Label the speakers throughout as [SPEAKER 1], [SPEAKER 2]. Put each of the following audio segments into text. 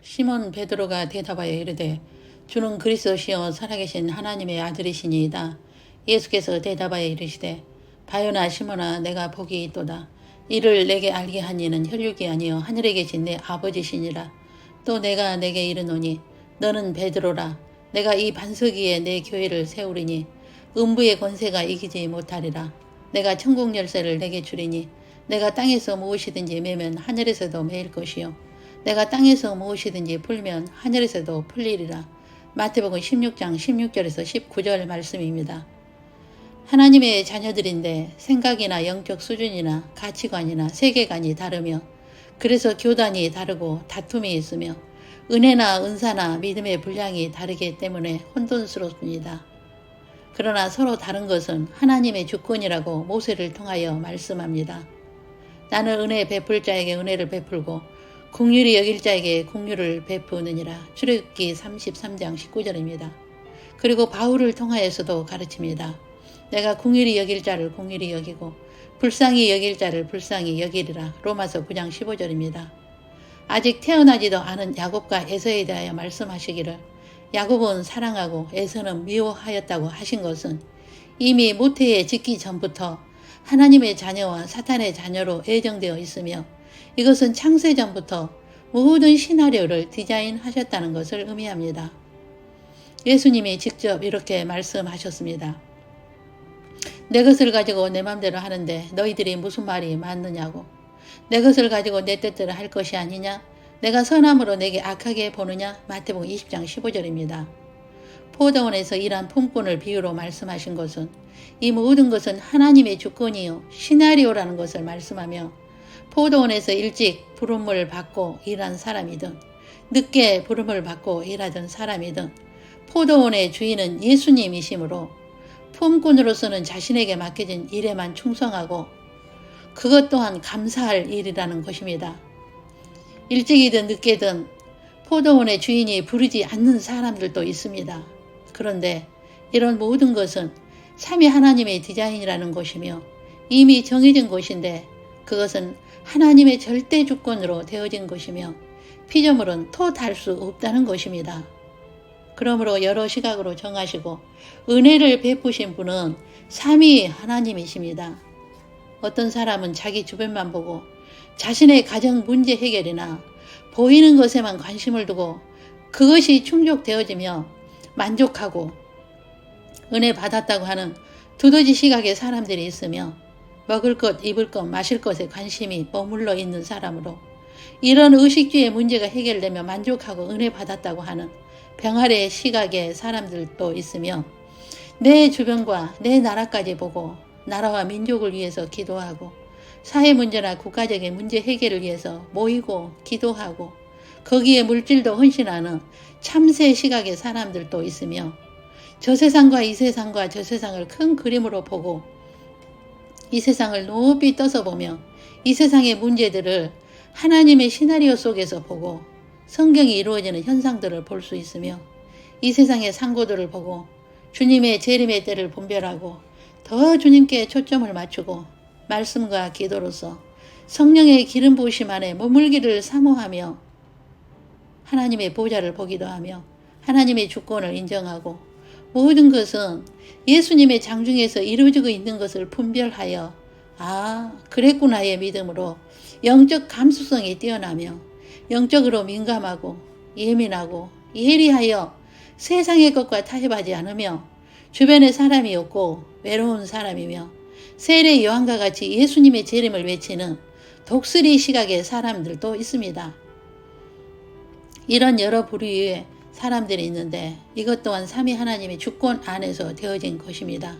[SPEAKER 1] 시몬 베드로가 대답하여 이르되 주는 그리스도시요 살아계신 하나님의 아들이시니이다. 예수께서 대답하여 이르시되 바요나 시몬아 내가 복이 있도다. 이를 내게 알게 한 이는 혈육이 아니요 하늘에 계신 내 아버지시니라. 또 내가 내게 이르노니 너는 베드로라. 내가 이 반석 위에 내 교회를 세우리니 음부의 권세가 이기지 못하리라. 내가 천국 열쇠를 내게 주리니 내가 땅에서 무엇이든지 매면 하늘에서도 매일 것이요 내가 땅에서 무엇이든지 풀면 하늘에서도 풀리리라. 마태복음 16장 16절에서 19절 말씀입니다. 하나님의 자녀들인데 생각이나 영적 수준이나 가치관이나 세계관이 다르며 그래서 교단이 다르고 다툼이 있으며 은혜나 은사나 믿음의 분량이 다르기 때문에 혼돈스럽습니다. 그러나 서로 다른 것은 하나님의 주권이라고 모세를 통하여 말씀합니다. 나는 은혜 베풀 자에게 은혜를 베풀고 긍휼히 여길 자에게 긍휼을 베푸느니라. 출애굽기 33장 19절입니다. 그리고 바울을 통하여서도 가르칩니다. 내가 긍휼히 여길 자를 긍휼히 여기고 불쌍히 여길 자를 불쌍히 여기리라. 로마서 9장 15절입니다. 아직 태어나지도 않은 야곱과 에서에 대하여 말씀하시기를 야곱은 사랑하고 에서는 미워하였다고 하신 것은 이미 모태에 짓기 전부터 하나님의 자녀와 사탄의 자녀로 예정되어 있으며 이것은 창세전부터 모든 시나리오를 디자인하셨다는 것을 의미합니다. 예수님이 직접 이렇게 말씀하셨습니다. 내 것을 가지고 내 맘대로 하는데 너희들이 무슨 말이 맞느냐고. 내 것을 가지고 내 뜻대로 할 것이 아니냐. 내가 선함으로 내게 악하게 보느냐. 마태복음 20장 15절입니다. 포도원에서 일한 품꾼을 비유로 말씀하신 것은 이 모든 것은 하나님의 주권이요 시나리오라는 것을 말씀하며 포도원에서 일찍 부름을 받고 일한 사람이든 늦게 부름을 받고 일하던 사람이든 포도원의 주인은 예수님이시므로 품꾼으로서는 자신에게 맡겨진 일에만 충성하고 그것 또한 감사할 일이라는 것입니다. 일찍이든 늦게든 포도원의 주인이 부르지 않는 사람들도 있습니다. 그런데 이런 모든 것은 삼위 하나님의 디자인이라는 것이며 이미 정해진 것인데 그것은 하나님의 절대 주권으로 되어진 것이며 피조물은 토달 수 없다는 것입니다. 그러므로 여러 시각으로 정하시고 은혜를 베푸신 분은 삼위 하나님이십니다. 어떤 사람은 자기 주변만 보고 자신의 가정 문제 해결이나 보이는 것에만 관심을 두고 그것이 충족되어지며 만족하고 은혜 받았다고 하는 두더지 시각의 사람들이 있으며 먹을 것, 입을 것, 마실 것에 관심이 머물러 있는 사람으로 이런 의식주의 문제가 해결되며 만족하고 은혜 받았다고 하는 병아리의 시각의 사람들도 있으며 내 주변과 내 나라까지 보고 나라와 민족을 위해서 기도하고 사회 문제나 국가적인 문제 해결을 위해서 모이고 기도하고 거기에 물질도 헌신하는 참새 시각의 사람들도 있으며 저 세상과 이 세상과 저 세상을 큰 그림으로 보고 이 세상을 높이 떠서 보며 이 세상의 문제들을 하나님의 시나리오 속에서 보고 성경이 이루어지는 현상들을 볼 수 있으며 이 세상의 상고들을 보고 주님의 재림의 때를 분별하고 더 주님께 초점을 맞추고 말씀과 기도로서 성령의 기름 부으심 안에 머물기를 사모하며 하나님의 보좌를 보기도 하며 하나님의 주권을 인정하고 모든 것은 예수님의 장중에서 이루어지고 있는 것을 분별하여 그랬구나의 믿음으로 영적 감수성이 뛰어나며 영적으로 민감하고 예민하고 예리하여 세상의 것과 타협하지 않으며 주변에 사람이 없고 외로운 사람이며 세례 요한과 같이 예수님의 재림을 외치는 독수리 시각의 사람들도 있습니다. 이런 여러 부류의 사람들이 있는데 이것 또한 삼위 하나님의 주권 안에서 되어진 것입니다.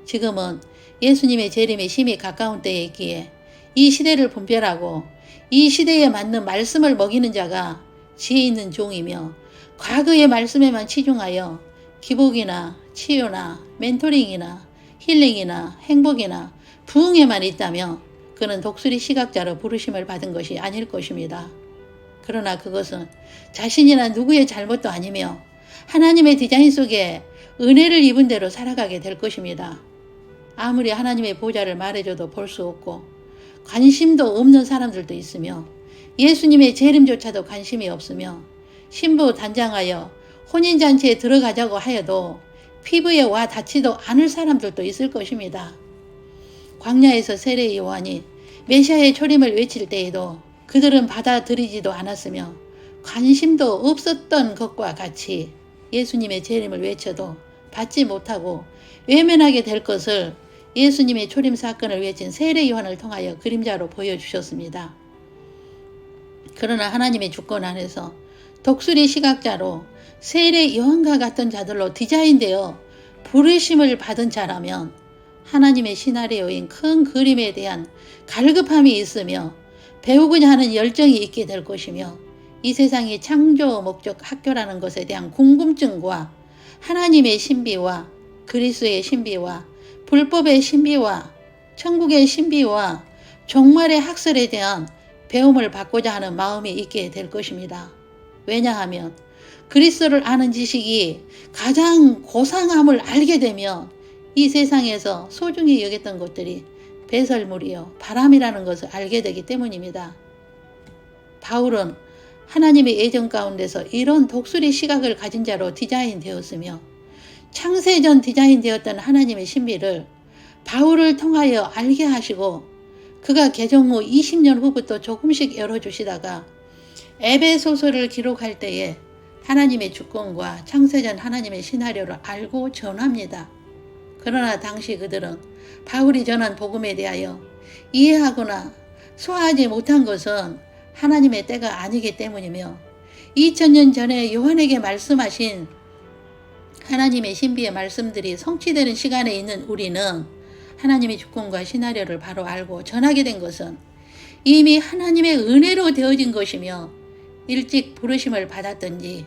[SPEAKER 1] 지금은 예수님의 재림이 심히 가까운 때에 있기에 이 시대를 분별하고 이 시대에 맞는 말씀을 먹이는 자가 지혜 있는 종이며 과거의 말씀에만 치중하여 기복이나 치유나 멘토링이나 힐링이나 행복이나 부흥에만 있다며 그는 독수리 시각자로 부르심을 받은 것이 아닐 것입니다. 그러나 그것은 자신이나 누구의 잘못도 아니며 하나님의 디자인 속에 은혜를 입은 대로 살아가게 될 것입니다. 아무리 하나님의 보좌를 말해줘도 볼 수 없고 관심도 없는 사람들도 있으며 예수님의 재림조차도 관심이 없으며 신부 단장하여 혼인잔치에 들어가자고 하여도 피부에 와 닿지도 않을 사람들도 있을 것입니다. 광야에서 세례 요한이 메시아의 초림을 외칠 때에도 그들은 받아들이지도 않았으며 관심도 없었던 것과 같이 예수님의 재림을 외쳐도 받지 못하고 외면하게 될 것을 예수님의 초림 사건을 외친 세례 요한을 통하여 그림자로 보여주셨습니다. 그러나 하나님의 주권 안에서 독수리 시각자로 세례 요한과 같은 자들로 디자인되어 부르심을 받은 자라면 하나님의 시나리오인 큰 그림에 대한 갈급함이 있으며 배우고자 하는 열정이 있게 될 것이며 이 세상이 창조 목적 학교라는 것에 대한 궁금증과 하나님의 신비와 그리스도의 신비와 불법의 신비와 천국의 신비와 종말의 학설에 대한 배움을 받고자 하는 마음이 있게 될 것입니다. 왜냐하면 그리스도를 아는 지식이 가장 고상함을 알게 되면 이 세상에서 소중히 여겼던 것들이 배설물이요 바람이라는 것을 알게 되기 때문입니다. 바울은 하나님의 예정 가운데서 이런 독수리 시각을 가진 자로 디자인되었으며 창세전 디자인되었던 하나님의 신비를 바울을 통하여 알게 하시고 그가 개종 후 20년 후부터 조금씩 열어주시다가 에베소서를 기록할 때에 하나님의 주권과 창세전 하나님의 시나리오를 알고 전합니다. 그러나 당시 그들은 바울이 전한 복음에 대하여 이해하거나 소화하지 못한 것은 하나님의 때가 아니기 때문이며 2000년 전에 요한에게 말씀하신 하나님의 신비의 말씀들이 성취되는 시간에 있는 우리는 하나님의 주권과 시나리오를 바로 알고 전하게 된 것은 이미 하나님의 은혜로 되어진 것이며 일찍 부르심을 받았든지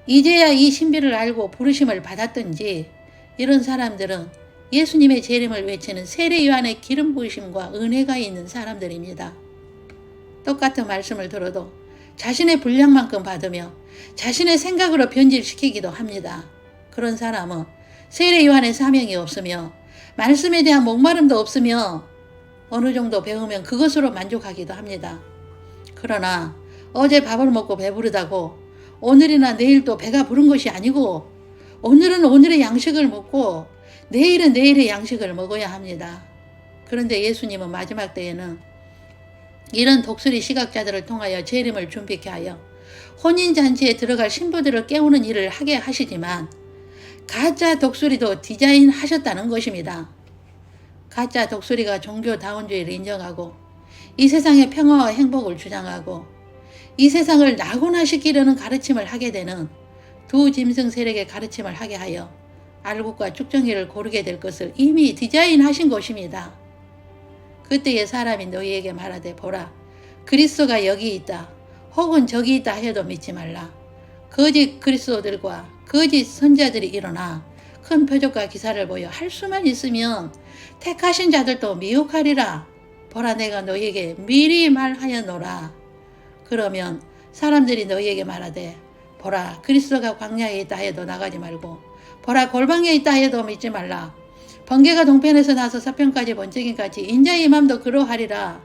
[SPEAKER 1] 이제야 이 신비를 알고 부르심을 받았든지 이런 사람들은 예수님의 재림을 외치는 세례 요한의 기름 부으심과 은혜가 있는 사람들입니다. 똑같은 말씀을 들어도 자신의 분량만큼 받으며 자신의 생각으로 변질시키기도 합니다. 그런 사람은 세례 요한의 사명이 없으며 말씀에 대한 목마름도 없으며 어느 정도 배우면 그것으로 만족하기도 합니다. 그러나 어제 밥을 먹고 배부르다고 오늘이나 내일 또 배가 부른 것이 아니고 오늘은 오늘의 양식을 먹고 내일은 내일의 양식을 먹어야 합니다. 그런데 예수님은 마지막 때에는 이런 독수리 시각자들을 통하여 재림을 준비케 하여 혼인잔치에 들어갈 신부들을 깨우는 일을 하게 하시지만 가짜 독수리도 디자인하셨다는 것입니다. 가짜 독수리가 종교다원주의를 인정하고 이 세상의 평화와 행복을 주장하고 이 세상을 낙원화시키려는 가르침을 하게 되는 두 짐승 세력의 가르침을 하게 하여 알곡과 쭉정이를 고르게 될 것을 이미 디자인하신 것입니다. 그때에 사람이 너희에게 말하되 보라 그리스도가 여기 있다 혹은 저기 있다 해도 믿지 말라. 거짓 그리스도들과 거짓 선자들이 일어나 큰 표적과 기사를 보여 할 수만 있으면 택하신 자들도 미혹하리라. 보라 내가 너희에게 미리 말하였노라. 그러면 사람들이 너희에게 말하되 보라 그리스도가 광야에 있다 해도 나가지 말고 보라 골방에 있다 해도 믿지 말라. 번개가 동편에서 나서 서편까지 번쩍이까지 인자의 맘도 그러하리라.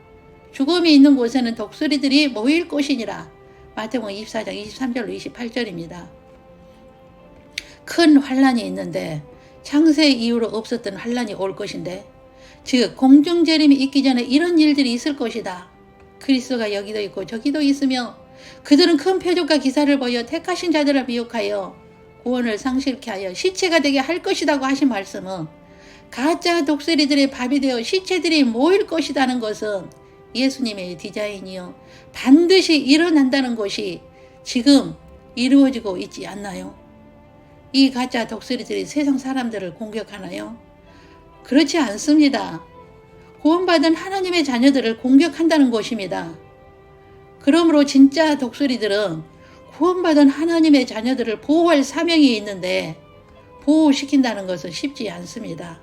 [SPEAKER 1] 죽음이 있는 곳에는 독수리들이 모일 것이니라. 마태복음 24장 23절로 28절입니다. 큰 환란이 있는데 창세 이후로 없었던 환란이 올 것인데 즉 공중재림이 있기 전에 이런 일들이 있을 것이다. 그리스도가 여기도 있고 저기도 있으며 그들은 큰 표적과 기사를 보여 택하신 자들을 미혹하여 구원을 상실케 하여 시체가 되게 할 것이라고 하신 말씀은 가짜 독수리들의 밥이 되어 시체들이 모일 것이라는 것은 예수님의 디자인이요 반드시 일어난다는 것이 지금 이루어지고 있지 않나요? 이 가짜 독수리들이 세상 사람들을 공격하나요? 그렇지 않습니다. 구원받은 하나님의 자녀들을 공격한다는 것입니다. 그러므로 진짜 독수리들은 구원받은 하나님의 자녀들을 보호할 사명이 있는데 보호시킨다는 것은 쉽지 않습니다.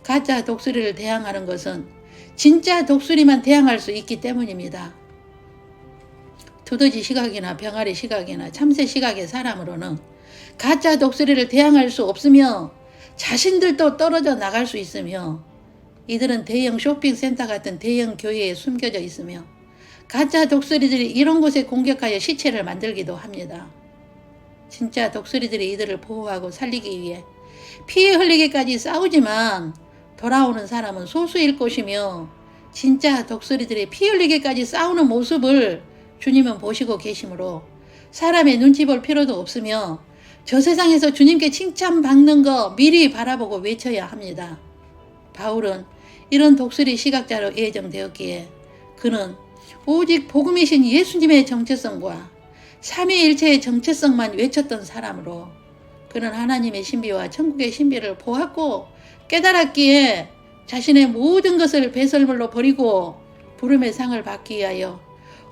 [SPEAKER 1] 가짜 독수리를 대항하는 것은 진짜 독수리만 대항할 수 있기 때문입니다. 두더지 시각이나 병아리 시각이나 참새 시각의 사람으로는 가짜 독수리를 대항할 수 없으며 자신들도 떨어져 나갈 수 있으며 이들은 대형 쇼핑센터 같은 대형 교회에 숨겨져 있으며 가짜 독수리들이 이런 곳에 공격하여 시체를 만들기도 합니다. 진짜 독수리들이 이들을 보호하고 살리기 위해 피 흘리기까지 싸우지만 돌아오는 사람은 소수일 것이며, 진짜 독수리들이 피 흘리기까지 싸우는 모습을 주님은 보시고 계시므로 사람의 눈치 볼 필요도 없으며, 저 세상에서 주님께 칭찬받는 거 미리 바라보고 외쳐야 합니다. 바울은 이런 독수리 시각자로 예정되었기에 그는 오직 복음이신 예수님의 정체성과 삼위일체의 정체성만 외쳤던 사람으로, 그는 하나님의 신비와 천국의 신비를 보았고 깨달았기에 자신의 모든 것을 배설물로 버리고 부름의 상을 받기 위하여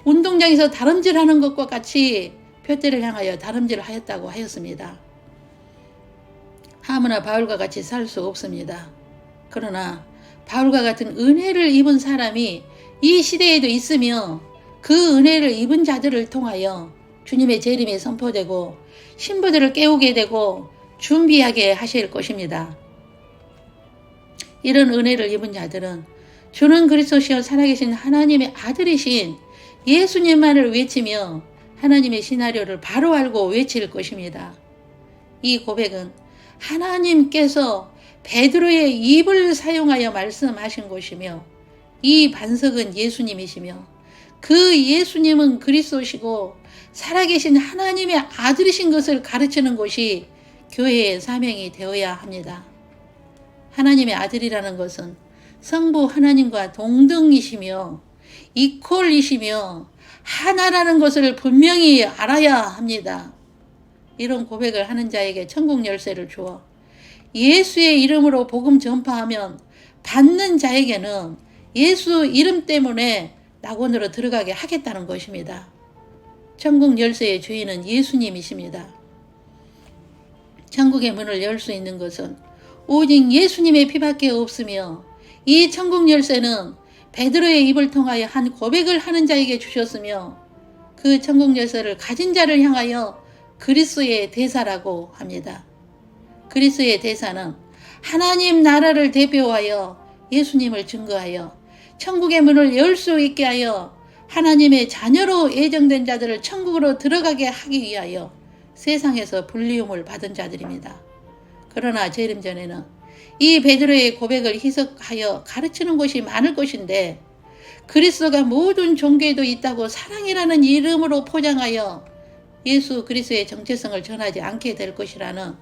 [SPEAKER 1] 운동장에서 다름질하는 것과 같이 표대를 향하여 다름질하였다고 하였습니다. 아무나 바울과 같이 살 수 없습니다. 그러나 바울과 같은 은혜를 입은 사람이 이 시대에도 있으며, 그 은혜를 입은 자들을 통하여 주님의 재림이 선포되고 신부들을 깨우게 되고 준비하게 하실 것입니다. 이런 은혜를 입은 자들은 주는 그리스도시여 살아계신 하나님의 아들이신 예수님만을 외치며 하나님의 시나리오를 바로 알고 외칠 것입니다. 이 고백은 하나님께서 베드로의 입을 사용하여 말씀하신 것이며, 이 반석은 예수님이시며 그 예수님은 그리스도시고 살아계신 하나님의 아들이신 것을 가르치는 것이 교회의 사명이 되어야 합니다. 하나님의 아들이라는 것은 성부 하나님과 동등이시며 이퀄이시며 하나라는 것을 분명히 알아야 합니다. 이런 고백을 하는 자에게 천국 열쇠를 주어 예수의 이름으로 복음 전파하면 받는 자에게는 예수 이름 때문에 낙원으로 들어가게 하겠다는 것입니다. 천국 열쇠의 주인은 예수님이십니다. 천국의 문을 열 수 있는 것은 오직 예수님의 피밖에 없으며, 이 천국 열쇠는 베드로의 입을 통하여 한 고백을 하는 자에게 주셨으며, 그 천국 열쇠를 가진 자를 향하여 그리스도의 대사라고 합니다. 그리스도의 대사는 하나님 나라를 대표하여 예수님을 증거하여 천국의 문을 열 수 있게 하여 하나님의 자녀로 예정된 자들을 천국으로 들어가게 하기 위하여 세상에서 불리움을 받은 자들입니다. 그러나 재림 전에는 이 베드로의 고백을 희석하여 가르치는 것이 많을 것인데, 그리스도가 모든 종교에도 있다고 사랑이라는 이름으로 포장하여 예수 그리스도의 정체성을 전하지 않게 될 것이라는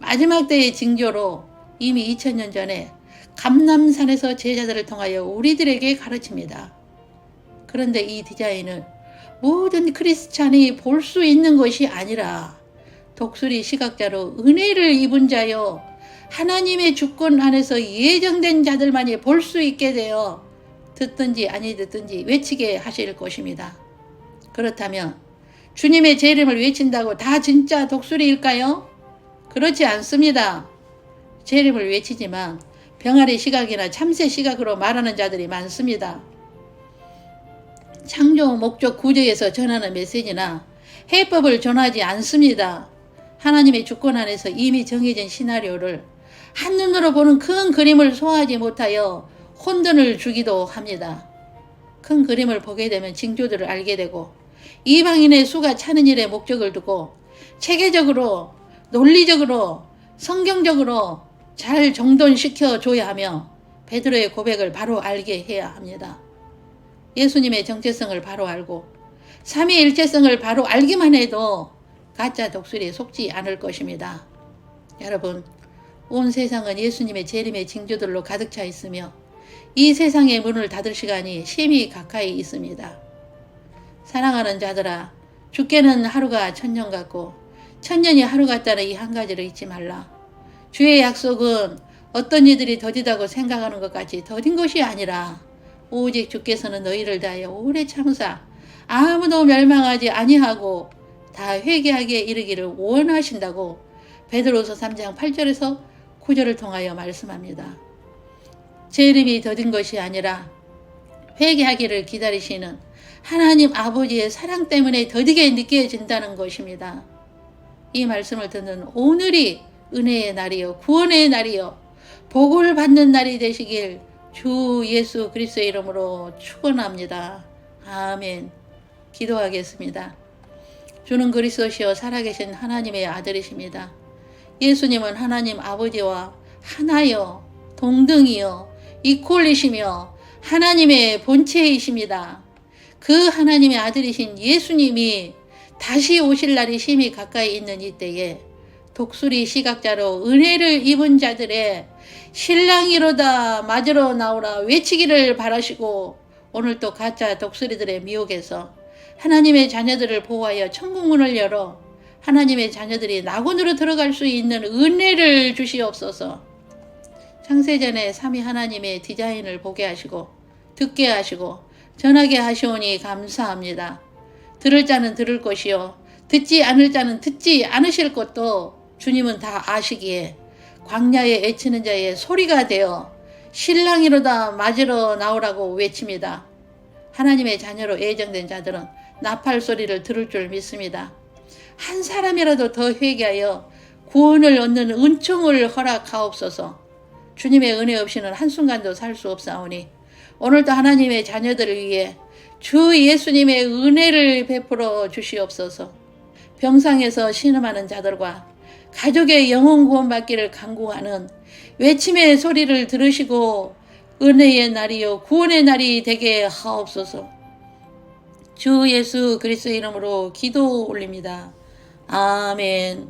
[SPEAKER 1] 마지막 때의 징조로 이미 2000년 전에 감람산에서 제자들을 통하여 우리들에게 가르칩니다. 그런데 이 디자인을 모든 크리스찬이 볼 수 있는 것이 아니라 독수리 시각자로 은혜를 입은 자요 하나님의 주권 안에서 예정된 자들만이 볼 수 있게 되어 듣든지 아니 듣든지 외치게 하실 것입니다. 그렇다면 주님의 재림을 외친다고 다 진짜 독수리일까요? 그렇지 않습니다. 재림을 외치지만 병아리 시각이나 참새 시각으로 말하는 자들이 많습니다. 창조 목적 구조에서 전하는 메시지나 해법을 전하지 않습니다. 하나님의 주권 안에서 이미 정해진 시나리오를 한눈으로 보는 큰 그림을 소화하지 못하여 혼돈을 주기도 합니다. 큰 그림을 보게 되면 징조들을 알게 되고 이방인의 수가 차는 일에 목적을 두고 체계적으로 논리적으로 성경적으로 잘 정돈시켜 줘야 하며 베드로의 고백을 바로 알게 해야 합니다. 예수님의 정체성을 바로 알고 삼위일체성을 바로 알기만 해도 가짜 독수리에 속지 않을 것입니다. 여러분, 온 세상은 예수님의 재림의 징조들로 가득 차 있으며 이 세상의 문을 닫을 시간이 심히 가까이 있습니다. 사랑하는 자들아, 주께는 하루가 천년 같고 천년이 하루 같다는 이 한 가지를 잊지 말라. 주의 약속은 어떤 이들이 더디다고 생각하는 것 같이 더딘 것이 아니라 오직 주께서는 너희를 다하여 오래 참으사 아무도 멸망하지 아니하고 다 회개하게 이르기를 원하신다고 베드로서 3장 8절에서 9절을 통하여 말씀합니다. 재림이 더딘 것이 아니라 회개하기를 기다리시는 하나님 아버지의 사랑 때문에 더디게 느껴진다는 것입니다. 이 말씀을 듣는 오늘이 은혜의 날이요 구원의 날이요 복을 받는 날이 되시길 주 예수 그리스도의 이름으로 축원합니다. 아멘. 기도하겠습니다. 주는 그리스도시요 살아계신 하나님의 아들이십니다. 예수님은 하나님 아버지와 하나요, 동등이요, 이퀄이시며 하나님의 본체이십니다. 그 하나님의 아들이신 예수님이 다시 오실 날이 심히 가까이 있는 이때에 독수리 시각자로 은혜를 입은 자들의 신랑이로다 맞으러 나오라 외치기를 바라시고 오늘 또 가짜 독수리들의 미혹에서 하나님의 자녀들을 보호하여 천국문을 열어 하나님의 자녀들이 낙원으로 들어갈 수 있는 은혜를 주시옵소서. 창세전에 삼위 하나님의 디자인을 보게 하시고 듣게 하시고 전하게 하시오니 감사합니다. 들을 자는 들을 것이요 듣지 않을 자는 듣지 않으실 것도 주님은 다 아시기에 광야에 애치는 자의 소리가 되어 신랑이로다 맞으러 나오라고 외칩니다. 하나님의 자녀로 예정된 자들은 나팔 소리를 들을 줄 믿습니다. 한 사람이라도 더 회개하여 구원을 얻는 은총을 허락하옵소서. 주님의 은혜 없이는 한순간도 살 수 없사오니 오늘도 하나님의 자녀들을 위해 주 예수님의 은혜를 베풀어 주시옵소서. 병상에서 신음하는 자들과 가족의 영혼 구원받기를 간구하는 외침의 소리를 들으시고 은혜의 날이요 구원의 날이 되게 하옵소서. 주 예수 그리스도의 이름으로 기도 올립니다. 아멘.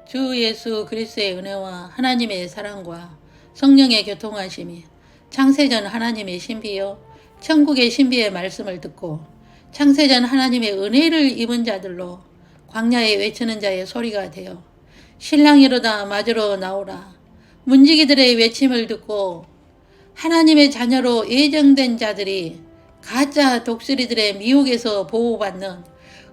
[SPEAKER 1] 주 예수 그리스도의 은혜와 하나님의 사랑과 성령의 교통하심이 창세전 하나님의 신비요 천국의 신비의 말씀을 듣고 창세전 하나님의 은혜를 입은 자들로 광야에 외치는 자의 소리가 되어 신랑이로다 맞으러 나오라 문지기들의 외침을 듣고 하나님의 자녀로 예정된 자들이 가짜 독수리들의 미혹에서 보호받는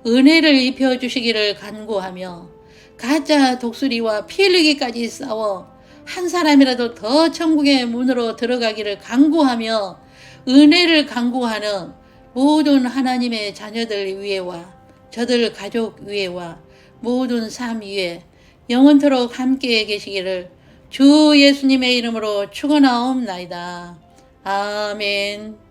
[SPEAKER 1] 은혜를 입혀주시기를 간구하며 가짜 독수리와 피 흘리기까지 싸워 한 사람이라도 더 천국의 문으로 들어가기를 간구하며 은혜를 간구하는 모든 하나님의 자녀들 위에와 저들 가족 위에와 모든 삶 위에 영원토록 함께 계시기를 주 예수님의 이름으로 축원하옵나이다. 아멘.